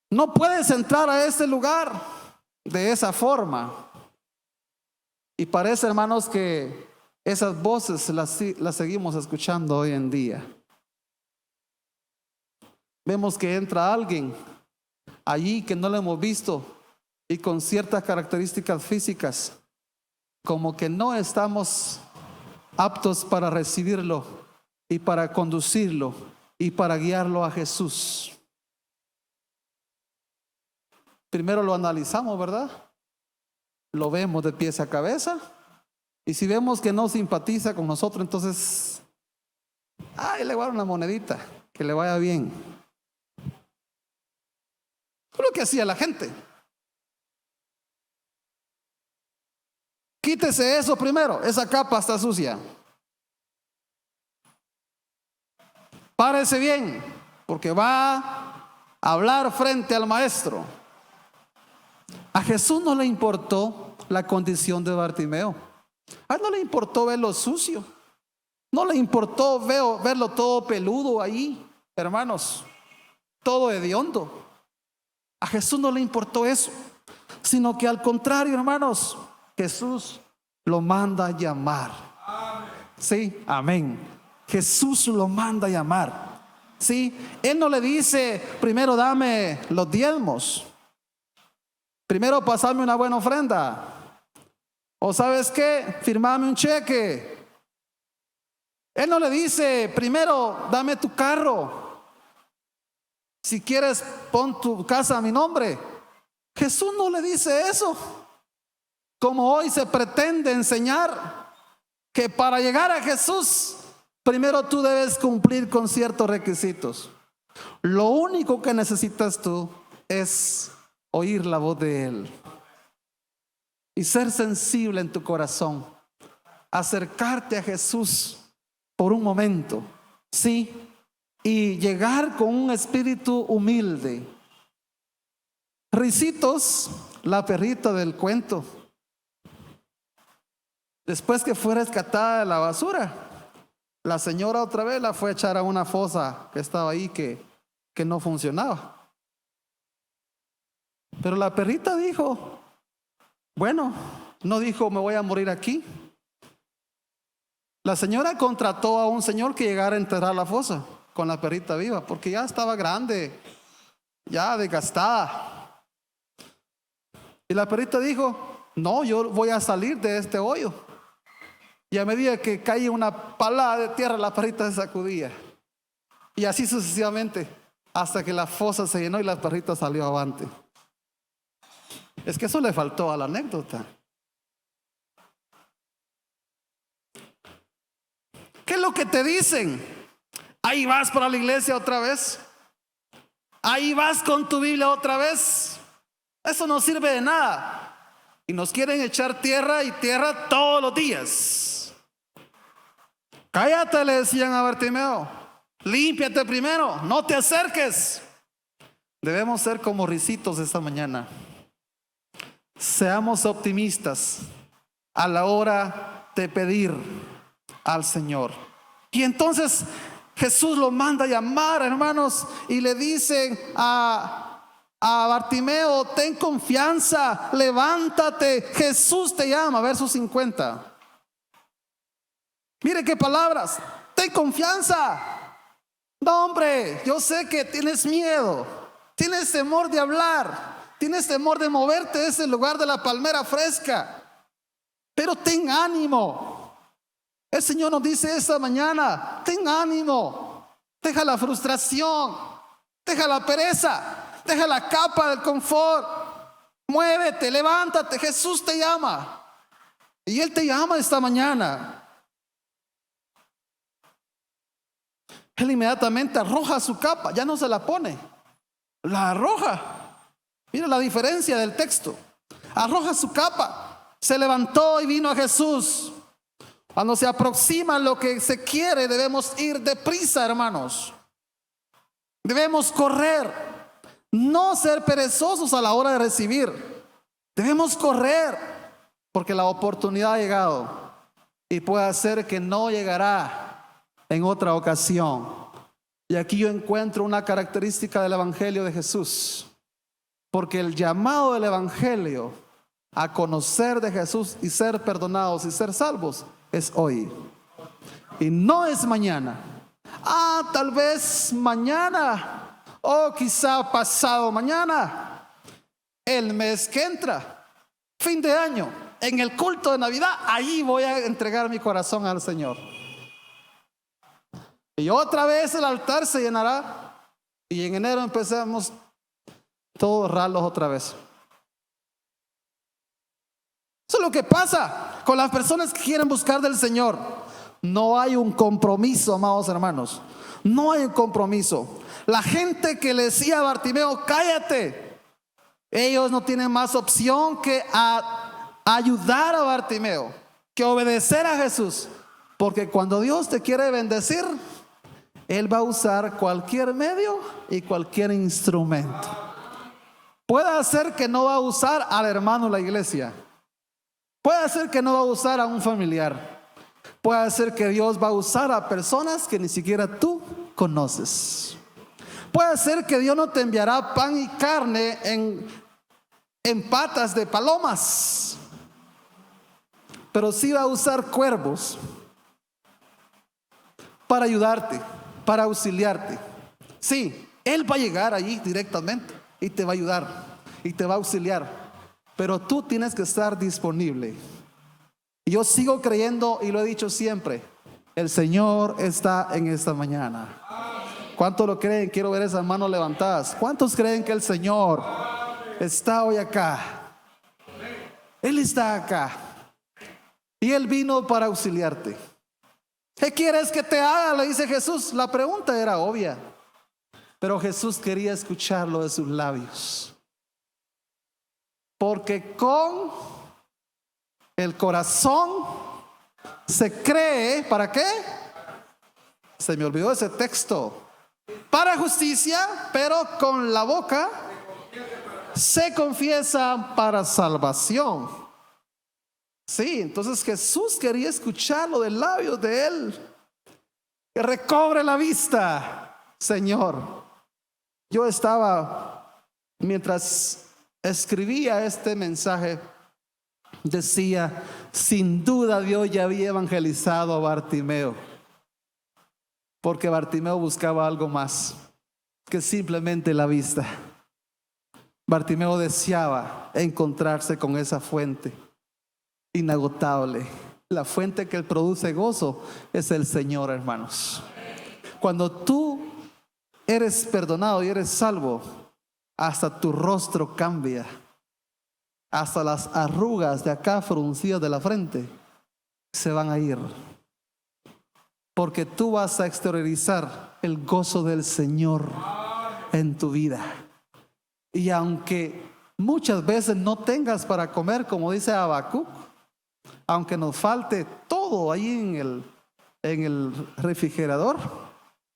no puedes entrar a este lugar de esa forma. Y parece, hermanos, que esas voces las seguimos escuchando hoy en día. Vemos que entra alguien allí que no lo hemos visto y con ciertas características físicas, como que no estamos aptos para recibirlo y para conducirlo y para guiarlo a Jesús. Primero lo analizamos, ¿verdad? Lo vemos de pies a cabeza, y si vemos que no simpatiza con nosotros, entonces le voy a dar una monedita, que le vaya bien. Fue lo que hacía la gente. Quítese eso primero, esa capa está sucia. Párese bien, porque va a hablar frente al maestro. A Jesús no le importó la condición de Bartimeo. A él no le importó verlo sucio. No le importó verlo todo peludo ahí, hermanos, todo hediondo. A Jesús no le importó eso, sino que al contrario, hermanos, Jesús lo manda a llamar. Sí, amén. Jesús lo manda a llamar. Sí, Él no le dice: primero dame los diezmos, primero pasame una buena ofrenda, o ¿sabes qué? Firmame un cheque. Él no le dice: primero dame tu carro, si quieres pon tu casa a mi nombre. Jesús no le dice eso, como hoy se pretende enseñar, que para llegar a Jesús primero tú debes cumplir con ciertos requisitos. Lo único que necesitas tú es oír la voz de Él y ser sensible en tu corazón, acercarte a Jesús por un momento, sí, y llegar con un espíritu humilde. Ricitos, la perrita del cuento, después que fue rescatada de la basura, la señora otra vez la fue a echar a una fosa que estaba ahí que no funcionaba. Pero la perrita dijo, bueno, no dijo me voy a morir aquí. La señora contrató a un señor que llegara a enterrar la fosa con la perrita viva, porque ya estaba grande, ya desgastada. Y la perrita dijo, no, yo voy a salir de este hoyo. Y a medida que caía una palada de tierra, la perrita se sacudía. Y así sucesivamente, hasta que la fosa se llenó y la perrita salió avante. Es que eso le faltó a la anécdota. ¿Qué es lo que te dicen? Ahí vas para la iglesia otra vez. Ahí vas con tu Biblia otra vez. Eso no sirve de nada. Y nos quieren echar tierra y tierra todos los días. Cállate, le decían a Bartimeo. Límpiate primero, no te acerques. Debemos ser como ricitos esta mañana. Seamos optimistas a la hora de pedir al Señor. Y entonces Jesús lo manda a llamar, hermanos, y le dice a Bartimeo, ten confianza, levántate, Jesús te llama. Verso 50. Mire qué palabras: ten confianza. No, hombre, yo sé que tienes miedo, tienes temor de hablar, tienes temor de moverte de ese lugar de la palmera fresca, pero ten ánimo. El Señor nos dice esta mañana: ten ánimo, deja la frustración, deja la pereza, deja la capa del confort, muévete, levántate, Jesús te llama. Y Él te llama esta mañana. Él inmediatamente arroja su capa, ya no se la pone, la arroja. Mira la diferencia del texto. Arroja su capa, se levantó y vino a Jesús. Cuando se aproxima lo que se quiere, debemos ir deprisa, hermanos. Debemos correr, no ser perezosos a la hora de recibir. Debemos correr, porque la oportunidad ha llegado y puede ser que no llegará en otra ocasión. Y aquí yo encuentro una característica del Evangelio de Jesús, porque el llamado del Evangelio a conocer de Jesús y ser perdonados y ser salvos es hoy, y no es mañana. Tal vez mañana, o quizá pasado mañana, el mes que entra, fin de año, en el culto de Navidad, ahí voy a entregar mi corazón al Señor. Y otra vez el altar se llenará, y en enero empezamos todos ralos otra vez. Eso es lo que pasa con las personas que quieren buscar del Señor. No hay un compromiso, amados hermanos. No hay un compromiso. La gente que le decía a Bartimeo, cállate, ellos no tienen más opción que ayudar a Bartimeo, que obedecer a Jesús. Porque cuando Dios te quiere bendecir, Él va a usar cualquier medio y cualquier instrumento. Puede ser que no va a usar al hermano de la iglesia. Puede ser que no va a usar a un familiar. Puede ser que Dios va a usar a personas que ni siquiera tú conoces. Puede ser que Dios no te enviará pan y carne en patas de palomas, pero sí va a usar cuervos para ayudarte, para auxiliarte. Sí, Él va a llegar allí directamente y te va a ayudar y te va a auxiliar. Pero tú tienes que estar disponible. Y yo sigo creyendo, y lo he dicho siempre, el Señor está en esta mañana. ¿Cuántos lo creen? Quiero ver esas manos levantadas. ¿Cuántos creen que el Señor está hoy acá? Él está acá. Y Él vino para auxiliarte. ¿Qué quieres que te haga?, le dice Jesús. La pregunta era obvia, pero Jesús quería escucharlo de sus labios. Porque con el corazón se cree, ¿para qué? Se me olvidó ese texto. Para justicia, pero con la boca se confiesa para salvación. Sí, entonces Jesús quería escucharlo de labios de Él. Que recobre la vista, Señor. Yo estaba, mientras escribía este mensaje, decía, sin duda Dios ya había evangelizado a Bartimeo, porque Bartimeo buscaba algo más que simplemente la vista. Bartimeo deseaba encontrarse con esa fuente inagotable. La fuente que produce gozo es el Señor, hermanos. Cuando tú eres perdonado y eres salvo, hasta tu rostro cambia, hasta las arrugas de acá fruncidas de la frente se van a ir, porque tú vas a exteriorizar el gozo del Señor en tu vida. Y aunque muchas veces no tengas para comer, como dice Habacuc, aunque nos falte todo ahí en el refrigerador,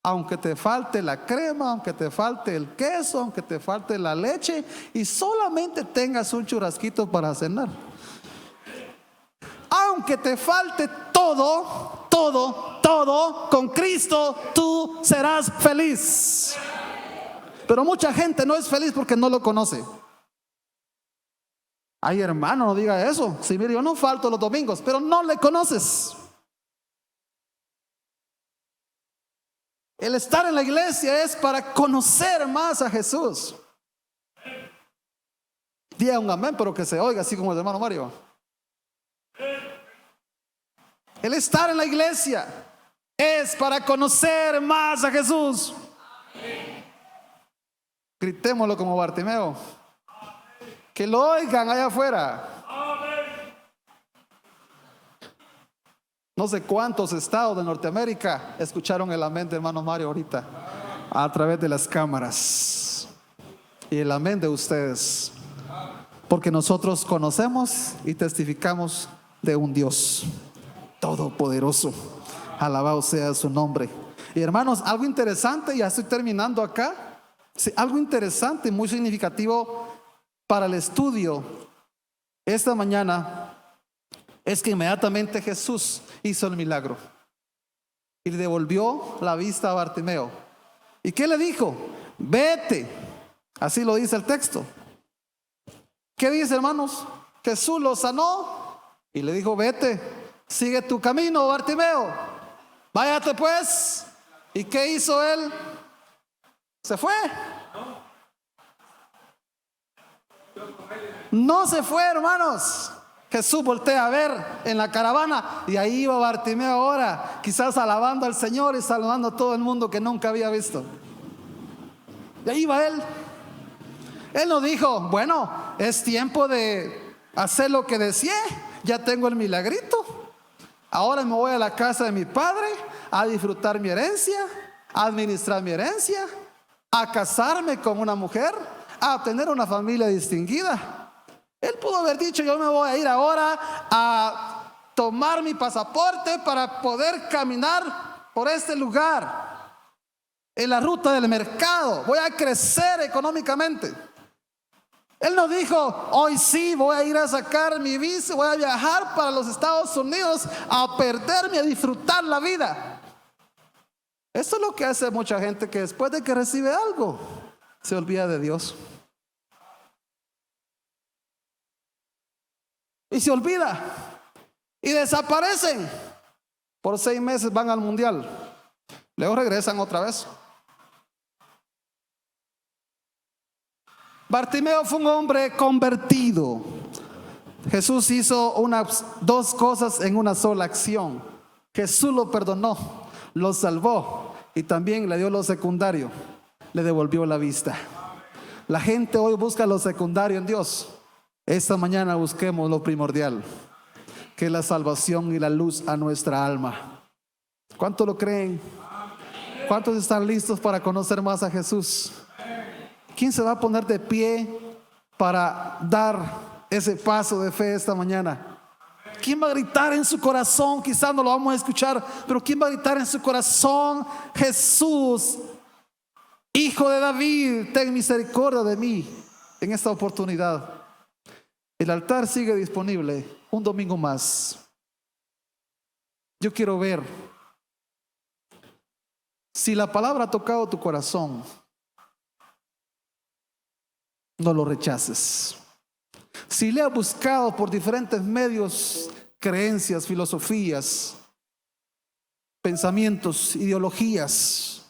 aunque te falte la crema, aunque te falte el queso, aunque te falte la leche, y solamente tengas un churrasquito para cenar, aunque te falte todo, con Cristo tú serás feliz. Pero mucha gente no es feliz porque no lo conoce. Ay, hermano, no diga eso. Sí, mire, yo no falto los domingos, pero no le conoces. El estar en la iglesia es para conocer más a Jesús. Diga un amén, pero que se oiga así como el hermano Mario. El estar en la iglesia es para conocer más a Jesús. Gritémoslo como Bartimeo. Que lo oigan allá afuera. No sé cuántos estados de Norteamérica escucharon el amén de hermano Mario ahorita a través de las cámaras. Y el amén de ustedes. Porque nosotros conocemos y testificamos de un Dios todopoderoso. Alabado sea su nombre. Y hermanos, algo interesante, ya estoy terminando acá. Sí, algo interesante, muy significativo para el estudio esta mañana es que inmediatamente Jesús hizo el milagro y le devolvió la vista a Bartimeo. ¿Y qué le dijo? Vete. Así lo dice el texto. ¿Qué dice, hermanos? Jesús lo sanó y le dijo: vete, sigue tu camino, Bartimeo. Váyate pues. ¿Y qué hizo él? ¿Se fue? No se fue, hermanos. Jesús voltea a ver en la caravana y ahí iba Bartimeo ahora, quizás alabando al Señor y saludando a todo el mundo que nunca había visto. Y ahí va él. Él no dijo: bueno, es tiempo de hacer lo que deseé, ya tengo el milagrito, ahora me voy a la casa de mi padre a disfrutar mi herencia, a administrar mi herencia, a casarme con una mujer, a tener una familia distinguida. Él pudo haber dicho: yo me voy a ir ahora a tomar mi pasaporte para poder caminar por este lugar, en la ruta del mercado, voy a crecer económicamente. Él no dijo: hoy sí voy a ir a sacar mi visa, voy a viajar para los Estados Unidos a perderme, a disfrutar la vida. Eso es lo que hace mucha gente, que después de que recibe algo se olvida de Dios. Y se olvida y desaparecen. Por 6 meses van al mundial, luego regresan otra vez. Bartimeo fue un hombre convertido. Jesús hizo dos cosas en una sola acción. Jesús lo perdonó, lo salvó y también le dio lo secundario, le devolvió la vista. La gente hoy busca lo secundario en Dios. Esta mañana busquemos lo primordial, que es la salvación y la luz a nuestra alma. ¿Cuántos lo creen? ¿Cuántos están listos para conocer más a Jesús? ¿Quién se va a poner de pie para dar ese paso de fe esta mañana? ¿Quién va a gritar en su corazón? Quizás no lo vamos a escuchar, pero ¿quién va a gritar en su corazón: Jesús, Hijo de David, ten misericordia de mí en esta oportunidad? El altar sigue disponible un domingo más. Yo quiero ver si la palabra ha tocado tu corazón. No lo rechaces. Si le has buscado por diferentes medios, creencias, filosofías, pensamientos, ideologías,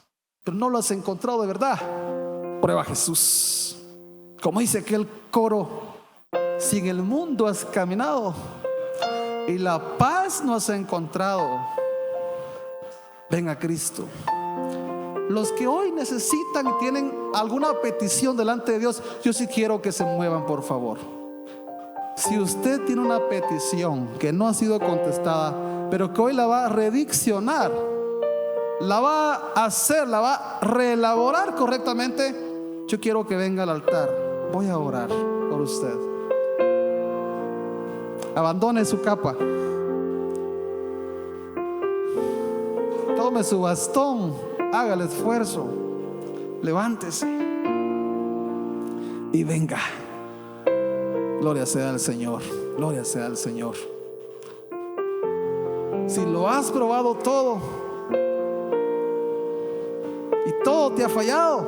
pero no lo has encontrado de verdad, prueba a Jesús. Como dice aquel coro: si en el mundo has caminado y la paz no has encontrado, ven a Cristo. Los que hoy necesitan y tienen alguna petición delante de Dios, yo sí quiero que se muevan, por favor. Si usted tiene una petición que no ha sido contestada, pero que hoy la va a rediccionar, la va a hacer, la va a reelaborar correctamente, yo quiero que venga al altar. Voy a orar por usted. Abandone su capa, tome su bastón, haga el esfuerzo, levántese y venga. Gloria sea al Señor, gloria sea al Señor. Si lo has probado todo y todo te ha fallado,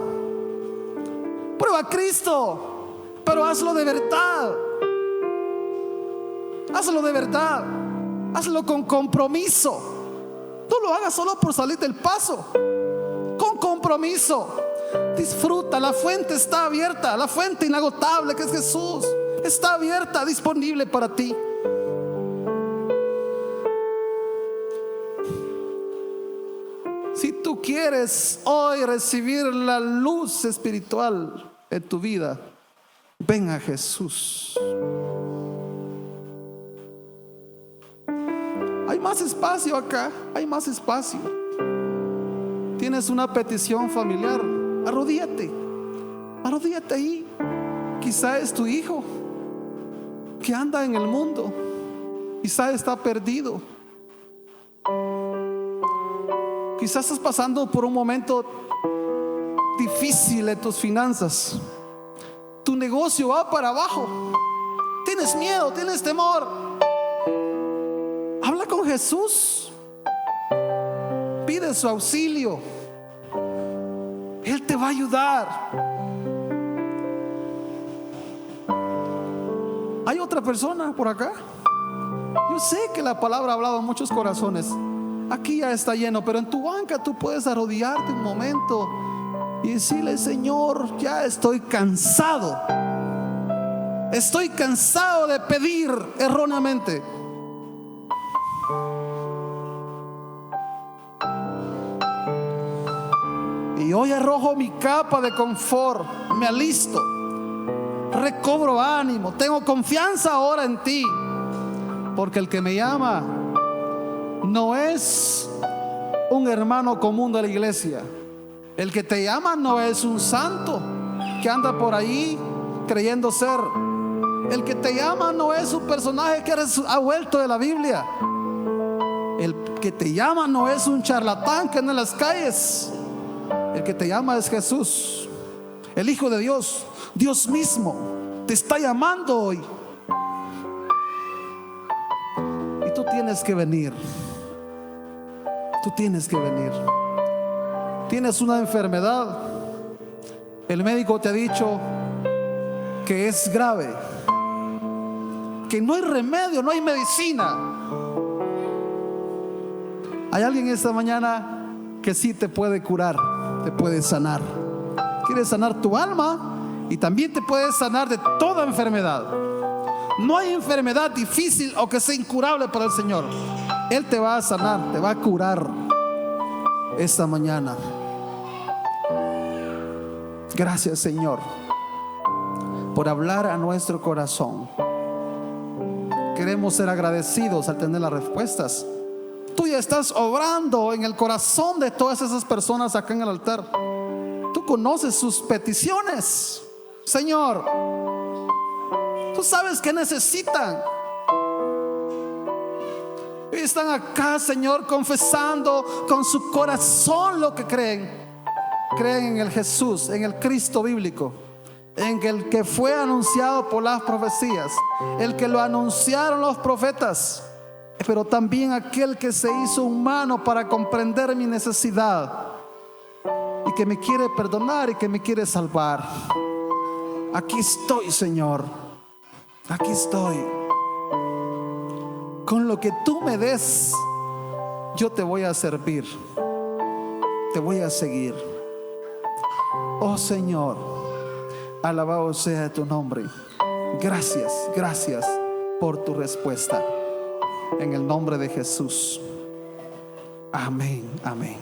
prueba a Cristo, pero hazlo de verdad. Hazlo de verdad, hazlo con compromiso. No lo hagas solo por salir del paso, con compromiso. Disfruta, la fuente está abierta, la fuente inagotable que es Jesús está abierta, disponible para ti. Si tú quieres hoy recibir la luz espiritual en tu vida, ven a Jesús. Hay más espacio acá, hay más espacio. Tienes una petición familiar, arrodíllate ahí. Quizá es tu hijo que anda en el mundo, quizá está perdido, quizás estás pasando por un momento difícil en tus finanzas, tu negocio va para abajo, tienes miedo, tienes temor. Jesús, pide su auxilio. Él te va a ayudar. ¿Hay otra persona por acá? Yo sé que la palabra ha hablado en muchos corazones. Aquí ya está lleno, pero en tu banca tú puedes arrodillarte un momento y decirle: Señor, ya estoy cansado. Estoy cansado de pedir erróneamente. Y hoy arrojo mi capa de confort, me alisto, recobro ánimo, tengo confianza ahora en ti, porque el que me llama no es un hermano común de la iglesia. El que te llama no es un santo que anda por ahí creyendo ser. El que te llama no es un personaje que ha vuelto de la Biblia. El que te llama no es un charlatán que anda en las calles. El que te llama es Jesús, el Hijo de Dios. Dios mismo te está llamando hoy. Y tú tienes que venir. Tú tienes que venir. Tienes una enfermedad. El médico te ha dicho que es grave, que no hay remedio, no hay medicina. Hay alguien esta mañana que sí te puede curar, te puede sanar. Quiere sanar tu alma y también te puede sanar de toda enfermedad. No hay enfermedad difícil o que sea incurable para el Señor. Él te va a sanar, te va a curar esta mañana. Gracias, Señor, por hablar a nuestro corazón. Queremos ser agradecidos al tener las respuestas. Tú ya estás obrando en el corazón de todas esas personas acá en el altar. Tú conoces sus peticiones, Señor. Tú sabes que necesitan. Y están acá, Señor, confesando con su corazón lo que creen. Creen en el Jesús, en el Cristo bíblico, en el que fue anunciado por las profecías, el que lo anunciaron los profetas, pero también aquel que se hizo humano para comprender mi necesidad y que me quiere perdonar y que me quiere salvar. Aquí estoy, Señor. Aquí estoy. Con lo que tú me des, yo te voy a servir. Te voy a seguir. Oh Señor, alabado sea tu nombre. Gracias, gracias por tu respuesta. En el nombre de Jesús. Amén, amén.